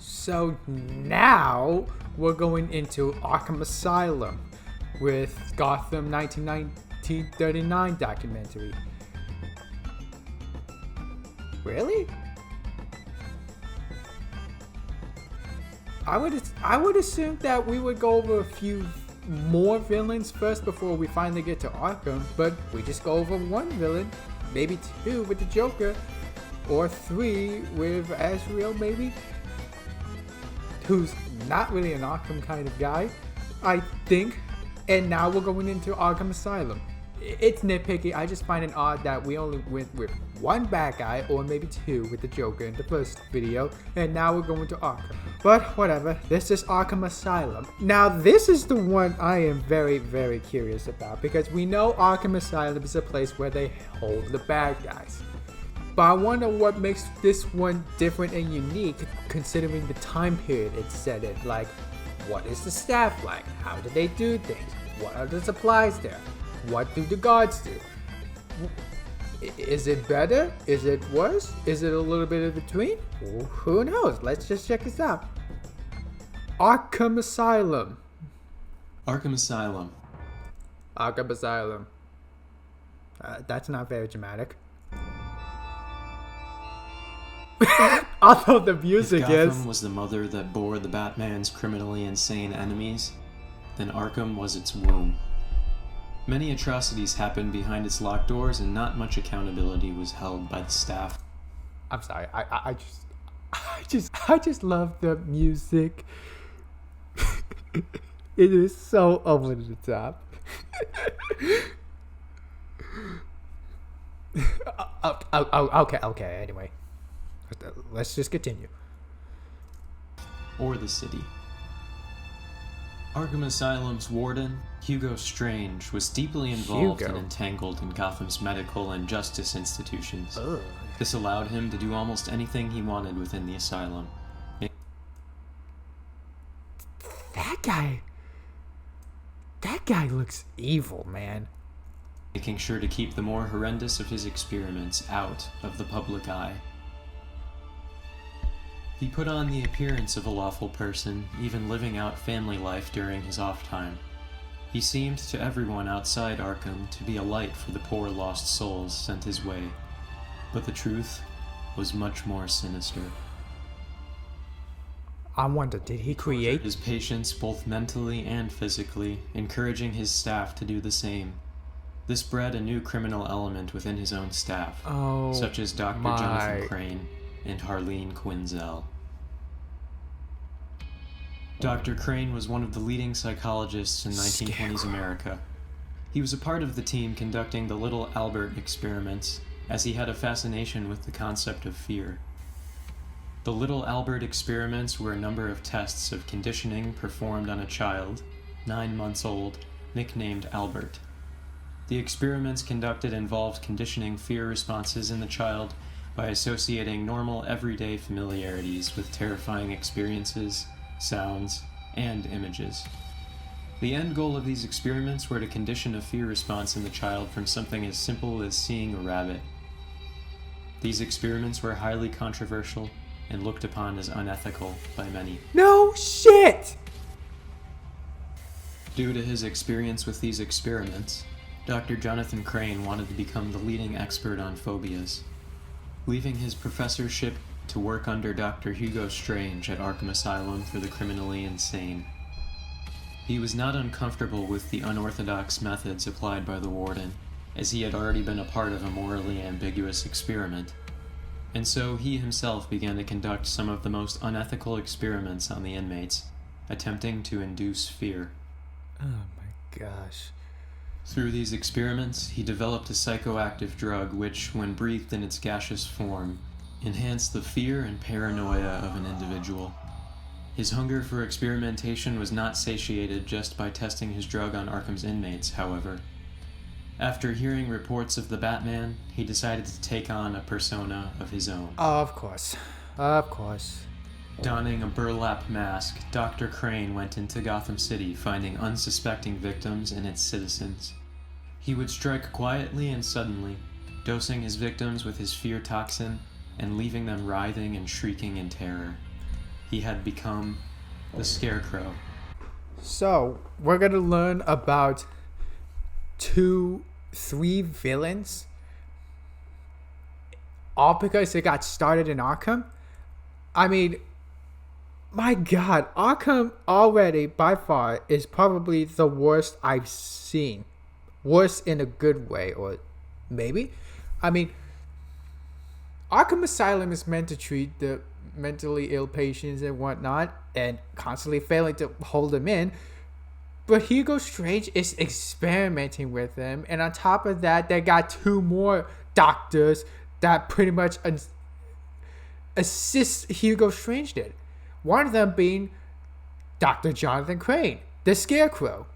So now we're going into Arkham Asylum with Gotham 1939 documentary. Really? I would assume that we would go over a few more villains first before we finally get to Arkham, but we just go over one villain, maybe two with the Joker, or three with Azrael maybe, who's not really an Arkham kind of guy, I think. And now we're going into Arkham Asylum. It's nitpicky. I just find it odd that we only went with one bad guy, or maybe two with the Joker in the first video, and now we're going to Arkham. But whatever, this is Arkham Asylum. Now this is the one I am very, very curious about, because we know Arkham Asylum is a place where they hold the bad guys. But I wonder what makes this one different and unique, considering the time period it's set in. Like, what is the staff like? How do they do things? What are the supplies there? What do the guards do? Is it better? Is it worse? Is it a little bit in between? Who knows? Let's just check this out. Arkham Asylum. Arkham Asylum. Arkham Asylum. That's not very dramatic. Although the music if is. Gotham was the mother that bore the Batman's criminally insane enemies, then Arkham was its womb. Many atrocities happened behind its locked doors, and not much accountability was held by the staff. I'm sorry. I just love the music. It is so over the top. Okay. Anyway, let's just continue. Or the city. Arkham Asylum's warden, Hugo Strange, was deeply involved and entangled in Gotham's medical and justice institutions. Ugh. This allowed him to do almost anything he wanted within the asylum. That guy looks evil, man. Making sure to keep the more horrendous of his experiments out of the public eye. He put on the appearance of a lawful person, even living out family life during his off time. He seemed to everyone outside Arkham to be a light for the poor lost souls sent his way. But the truth was much more sinister. I wonder, did he create his patients both mentally and physically, encouraging his staff to do the same? This bred a new criminal element within his own staff, such as Dr. Jonathan Crane and Harley Quinn. Dr. Crane was one of the leading psychologists in 1920s America. He was a part of the team conducting the Little Albert experiments, as he had a fascination with the concept of fear. The Little Albert experiments were a number of tests of conditioning performed on a child, 9 months old, nicknamed Albert. The experiments conducted involved conditioning fear responses in the child by associating normal everyday familiarities with terrifying experiences, sounds, and images. The end goal of these experiments were to condition a fear response in the child from something as simple as seeing a rabbit. These experiments were highly controversial and looked upon as unethical by many. No shit! Due to his experience with these experiments, Dr. Jonathan Crane wanted to become the leading expert on phobias. Leaving his professorship to work under Dr. Hugo Strange at Arkham Asylum for the criminally insane. He was not uncomfortable with the unorthodox methods applied by the warden, as he had already been a part of a morally ambiguous experiment, and so he himself began to conduct some of the most unethical experiments on the inmates, attempting to induce fear. Oh my gosh. Through these experiments, he developed a psychoactive drug which, when breathed in its gaseous form, enhanced the fear and paranoia of an individual. His hunger for experimentation was not satiated just by testing his drug on Arkham's inmates, however. After hearing reports of the Batman, he decided to take on a persona of his own. Of course. Donning a burlap mask, Dr. Crane went into Gotham City, finding unsuspecting victims and its citizens. He would strike quietly and suddenly, dosing his victims with his fear toxin and leaving them writhing and shrieking in terror. he had become the Scarecrow. So, we're gonna learn about 3 villains. All because it got started in Arkham. I mean, my god, Arkham already, by far, is probably the worst I've seen. Worst in a good way, or maybe? I mean, Arkham Asylum is meant to treat the mentally ill patients and whatnot, and constantly failing to hold them in. But Hugo Strange is experimenting with them, and on top of that, they got 2 more doctors that pretty much assist Hugo Strange did. One of them being Dr. Jonathan Crane, the Scarecrow.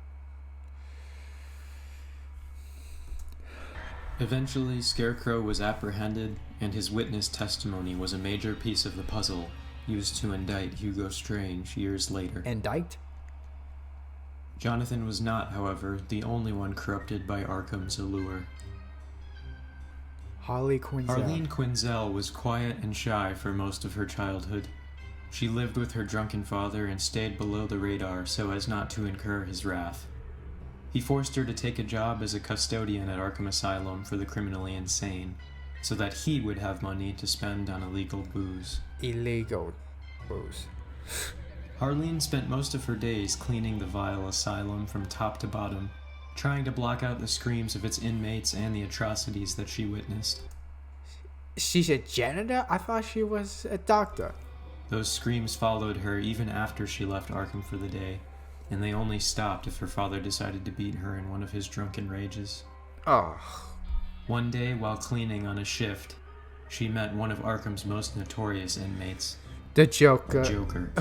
Eventually, Scarecrow was apprehended, and his witness testimony was a major piece of the puzzle used to indict Hugo Strange years later. Indict? Jonathan was not, however, the only one corrupted by Arkham's allure. Harley Quinn. Arlene Quinzel was quiet and shy for most of her childhood. She lived with her drunken father and stayed below the radar so as not to incur his wrath. He forced her to take a job as a custodian at Arkham Asylum for the criminally insane, so that he would have money to spend on illegal booze. Illegal booze. Harleen spent most of her days cleaning the vile asylum from top to bottom, trying to block out the screams of its inmates and the atrocities that she witnessed. She's a janitor? I thought she was a doctor. Those screams followed her even after she left Arkham for the day, and they only stopped if her father decided to beat her in one of his drunken rages. Oh. One day, while cleaning on a shift, she met one of Arkham's most notorious inmates. The Joker. The Joker.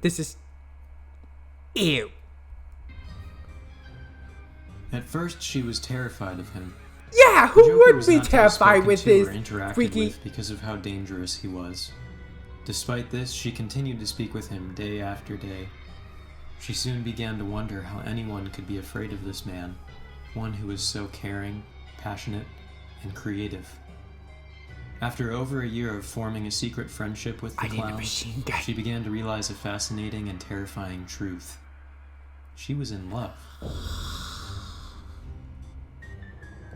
This is... Ew. At first, she was terrified of him. Yeah, The who Joker would was be not to be terrified spoken with to his or interacted freaky... with because of how dangerous he was. Despite this, she continued to speak with him day after day. She soon began to wonder how anyone could be afraid of this man, one who was so caring, passionate, and creative. After over a year of forming a secret friendship with the clown, she began to realize a fascinating and terrifying truth. She was in love.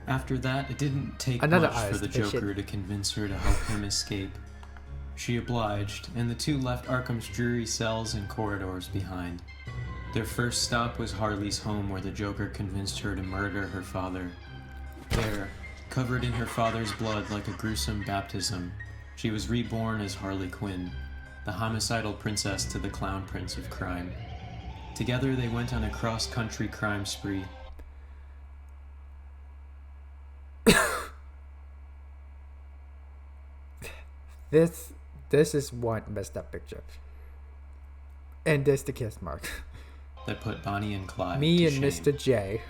After that, it didn't take much for the Joker to convince her to help him escape. She obliged, and the two left Arkham's dreary cells and corridors behind. Their first stop was Harley's home, where the Joker convinced her to murder her father. There, covered in her father's blood like a gruesome baptism, she was reborn as Harley Quinn, the homicidal princess to the clown prince of crime. Together they went on a cross-country crime spree. This is one messed up picture. And this the kiss mark. That put Bonnie and Clyde Me to and shame. Mr. J.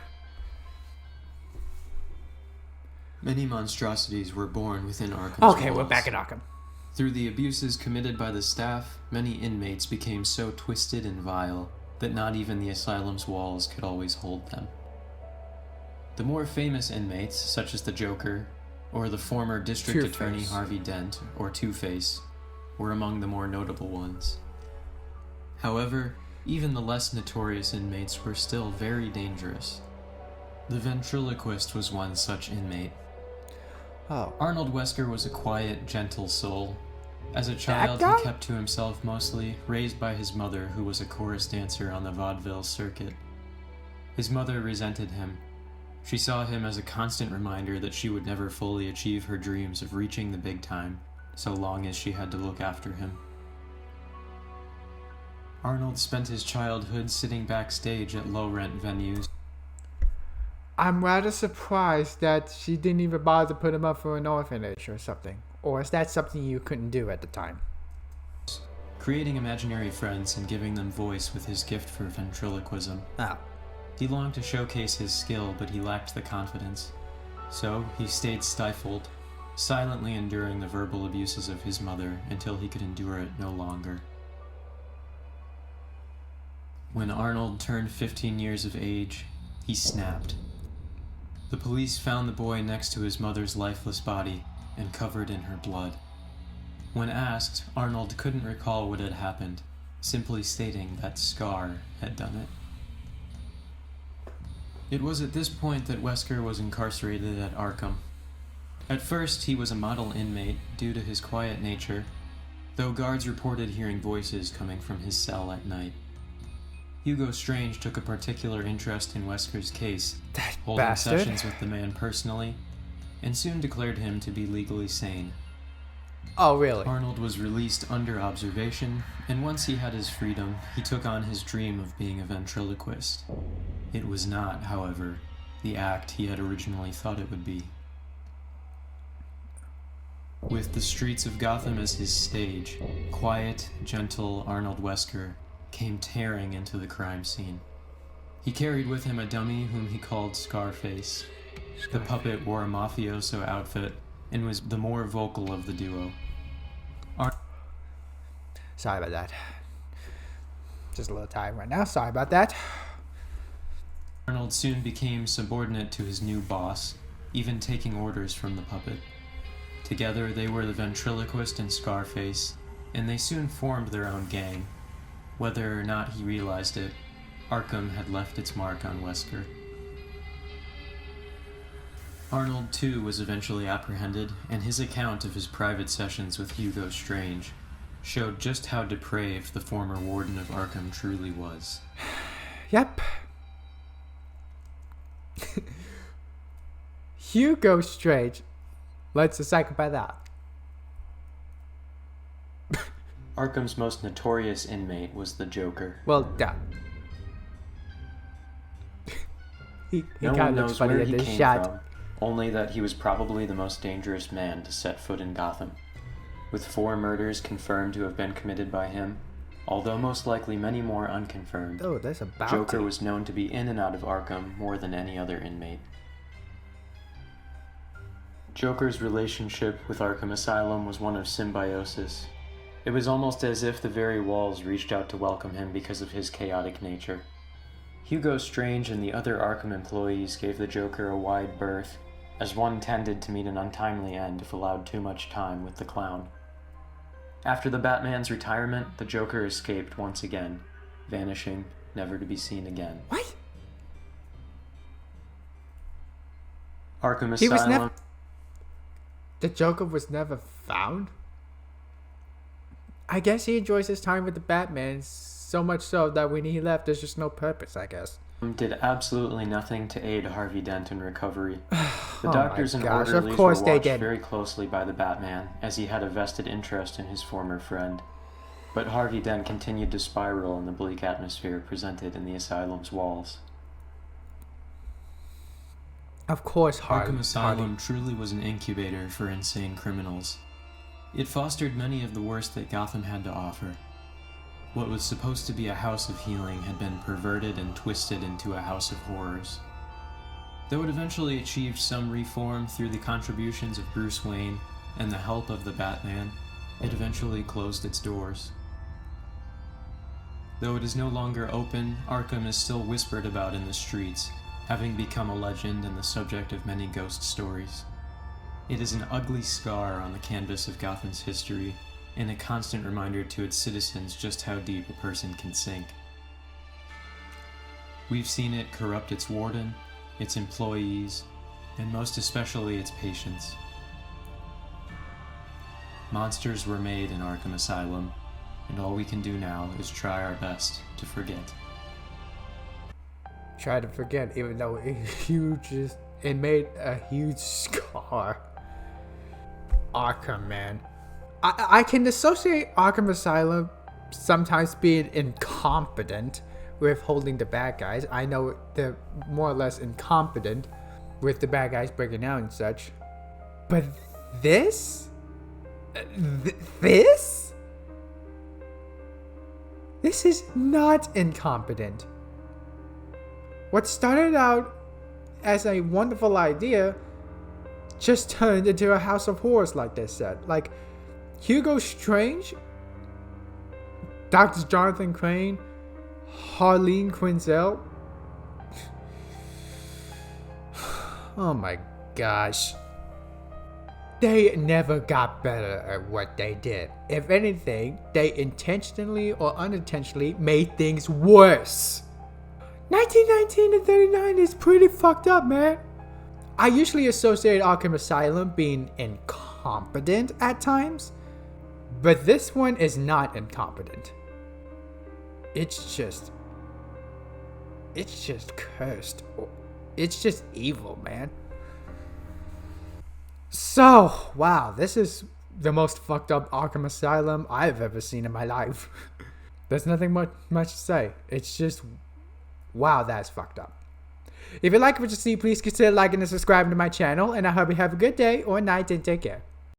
Many monstrosities were born within Arkham's Okay, walls. we're back at Arkham. Through the abuses committed by the staff, many inmates became so twisted and vile that not even the asylum's walls could always hold them. The more famous inmates, such as the Joker, or the former District Two-Face. Attorney Harvey Dent, or Two-Face, were among the more notable ones. However, even the less notorious inmates were still very dangerous. The ventriloquist was one such inmate. Oh. Arnold Wesker was a quiet, gentle soul. As a child, guy? he kept to himself mostly, raised by his mother, who was a chorus dancer on the vaudeville circuit. His mother resented him. She saw him as a constant reminder that she would never fully achieve her dreams of reaching the big time, so long as she had to look after him. Arnold spent his childhood sitting backstage at low-rent venues. I'm rather surprised that she didn't even bother to put him up for an orphanage or something. Or is that something you couldn't do at the time? Creating imaginary friends and giving them voice with his gift for ventriloquism. Oh. He longed to showcase his skill, but he lacked the confidence. So, he stayed stifled, silently enduring the verbal abuses of his mother until he could endure it no longer. When Arnold turned 15 years of age, he snapped. The police found the boy next to his mother's lifeless body, and covered in her blood. When asked, Arnold couldn't recall what had happened, simply stating that Scar had done it. It was at this point that Wesker was incarcerated at Arkham. At first, he was a model inmate due to his quiet nature, though guards reported hearing voices coming from his cell at night. Hugo Strange took a particular interest in Wesker's case, holding sessions with the man personally, and soon declared him to be legally sane. Oh, really? Arnold was released under observation, and once he had his freedom, he took on his dream of being a ventriloquist. It was not, however, the act he had originally thought it would be. With the streets of Gotham as his stage, quiet, gentle Arnold Wesker came tearing into the crime scene. He carried with him a dummy whom he called Scarface. The puppet wore a mafioso outfit and was the more vocal of the duo. Sorry about that. Just a little tired right now. Sorry about that. Arnold soon became subordinate to his new boss, even taking orders from the puppet. Together, they were the ventriloquist and Scarface, and they soon formed their own gang. Whether or not he realized it, Arkham had left its mark on Wesker. Arnold, too, was eventually apprehended, and his account of his private sessions with Hugo Strange showed just how depraved the former warden of Arkham truly was. Yep. Hugo Strange lets a psychopath out. Arkham's most notorious inmate was the Joker. Well done. he no kind one of looks knows funny where at he this came shot. from, only that he was probably the most dangerous man to set foot in Gotham. With 4 murders confirmed to have been committed by him, although most likely many more unconfirmed, Oh, there's a bounty. Joker was known to be in and out of Arkham more than any other inmate. Joker's relationship with Arkham Asylum was one of symbiosis. It was almost as if the very walls reached out to welcome him because of his chaotic nature. Hugo Strange and the other Arkham employees gave the Joker a wide berth, as one tended to meet an untimely end if allowed too much time with the clown. After the Batman's retirement, the Joker escaped once again, vanishing, never to be seen again. What? Arkham He was Asylum... never... The Joker was never found? I guess he enjoys his time with the Batman so much so that when he left, there's just no purpose, I guess. Did absolutely nothing to aid Harvey Dent in recovery. The Oh doctors my and gosh, of orderlies were course they watched did. very closely by the Batman, as he had a vested interest in his former friend. But Harvey Dent continued to spiral in the bleak atmosphere presented in the asylum's walls. Of course, Arkham Asylum truly was an incubator for insane criminals. It fostered many of the worst that Gotham had to offer. What was supposed to be a house of healing had been perverted and twisted into a house of horrors. Though it eventually achieved some reform through the contributions of Bruce Wayne and the help of the Batman, it eventually closed its doors. Though it is no longer open, Arkham is still whispered about in the streets, having become a legend and the subject of many ghost stories. It is an ugly scar on the canvas of Gotham's history, and a constant reminder to its citizens just how deep a person can sink. We've seen it corrupt its warden, its employees, and most especially its patients. Monsters were made in Arkham Asylum, and all we can do now is try our best to forget. Try to forget, even though it made a huge scar. Arkham, man. I can associate Arkham Asylum sometimes being incompetent with holding the bad guys. I know they're more or less incompetent with the bad guys breaking out and such. But this? This? This is not incompetent. What started out as a wonderful idea just turned into a house of horrors, like they said. Like, Hugo Strange, Dr. Jonathan Crane, Harleen Quinzel. Oh my gosh. They never got better at what they did. If anything, they intentionally or unintentionally made things worse. 1919 to 39 is pretty fucked up, man. I usually associate Arkham Asylum being incompetent at times, but this one is not incompetent. It's just cursed. It's just evil, man. So, wow, this is the most fucked up Arkham Asylum I've ever seen in my life. There's nothing much to say. It's just, wow, that's fucked up. If you like what you see, please consider liking and subscribing to my channel, and I hope you have a good day or night and take care.